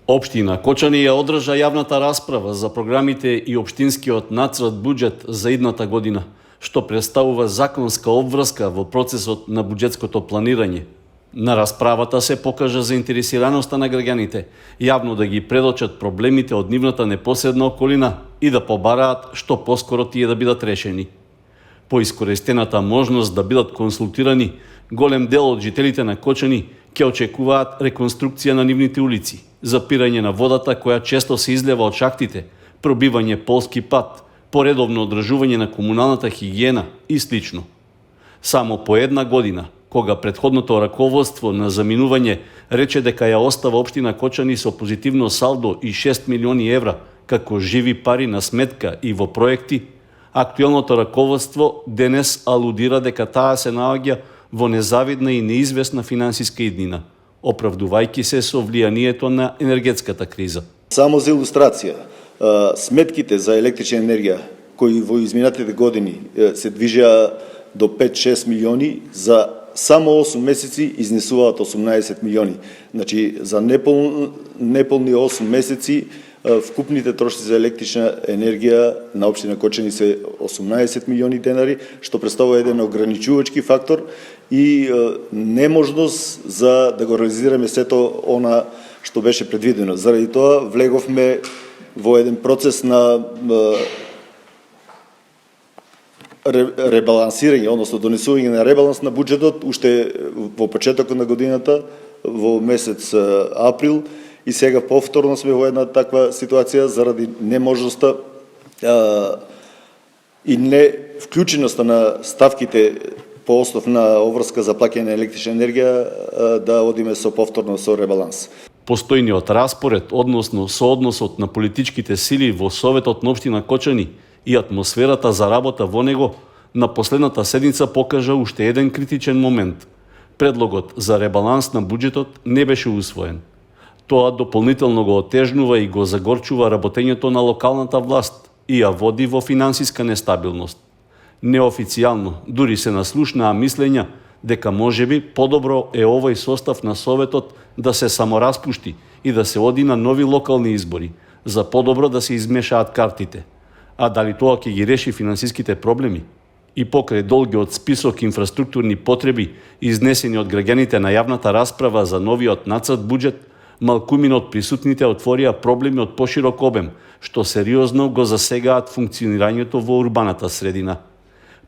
Општина Кочани ја одржа јавната расправа за програмите и општинскиот нацрт буџет за идната година, што представува законска обврска во процесот на буџетското планирање. На расправата се покажа заинтересираноста на граѓаните, јавно да ги предочат проблемите од нивната непосредна околина и да побараат што поскоро тие да бидат решени. По искористената можност да бидат консултирани, голем дел од жителите на Кочани ќе очекуваат реконструкција на нивните улици, запирање на водата која често се излева од шахтите, пробивање полски пат, поредовно одржување на комуналната хигиена и слично. Само по една година, кога претходното раководство на заминување рече дека ја остава општина Кочани со позитивно салдо и 6 милиони евра како живи пари на сметка и во проекти, актуелното раководство денес алудира дека таа се наоѓа во незавидна и неизвестна финансиска иднина, оправдувајќи се со влијанието на енергетската криза. Само за илустрација, сметките за електрична енергија кои во изминатите години се движеа до 5-6 милиони, за само 8 месеци изнесуваат 18 милиони. Значи, за неполни 8 месеци вкупните трошци за електрична енергија на општина Кочани се 18 милиони денари, што представува еден ограничувачки фактор и неможност за да го реализираме сето она што беше предвидено. Заради тоа влеговме во еден процес на ребалансирање, односно донесување на ребаланс на буџетот уште во почетокот на годината, во месец април, и сега повторно сме во една таква ситуација заради неможноста и не вклученоста на ставките по основ на обврска за плаќање на електрична енергија да одиме со повторно со ребаланс. Постојниот распоред, односно соодносот на политичките сили во Советот на општина Кочани и атмосферата за работа во него на последната седница покажа уште еден критичен момент. Предлогот за ребаланс на буџетот не беше усвоен. Тоа дополнително го отежнува и го загорчува работењето на локалната власт и ја води во финансиска нестабилност. Неофицијално, дури се наслушнаа мислења дека можеби подобро е овој состав на Советот да се самораспушти и да се оди на нови локални избори, за подобро да се измешаат картите. А дали тоа ќе ги реши финансиските проблеми? И покрај долгиот список инфраструктурни потреби изнесени од граѓаните на јавната расправа за новиот нацрт буџет, малкумина од присутните отворија проблеми од поширок обем, што сериозно го засегаат функционирањето во урбаната средина.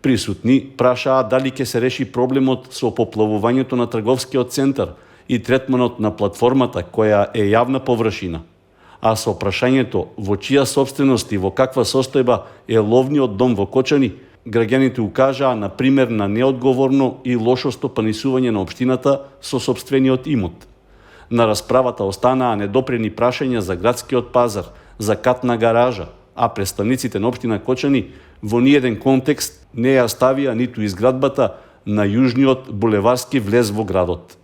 Присутни прашаа дали ќе се реши проблемот со поплавувањето на трговскиот центар и третманот на платформата која е јавна површина. А со прашањето во чија собственост и во каква состојба е ловниот дом во Кочани, граѓаните укажаа на пример на неодговорно и лошо стопанисување на општината со сопствениот имот. На расправата останаа недопрени прашања за градскиот пазар, за катна гаража, а представниците на општина Кочани во ниеден контекст не ја ставија ниту изградбата на јужниот булеварски влез во градот.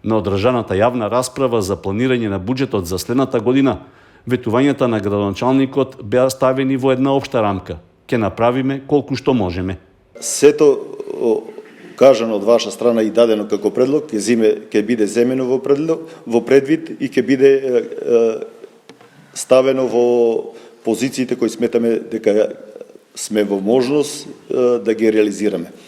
На одржаната јавна расправа за планирање на буџетот за следната година, ветувањата на градоначалникот беа ставени во една општа рамка. Ке направиме колку што можеме. Сето кажано од ваша страна и дадено како предлог ќе биде земено во предвид и ќе биде ставено во позициите кои сметаме дека сме во можност да ги реализираме.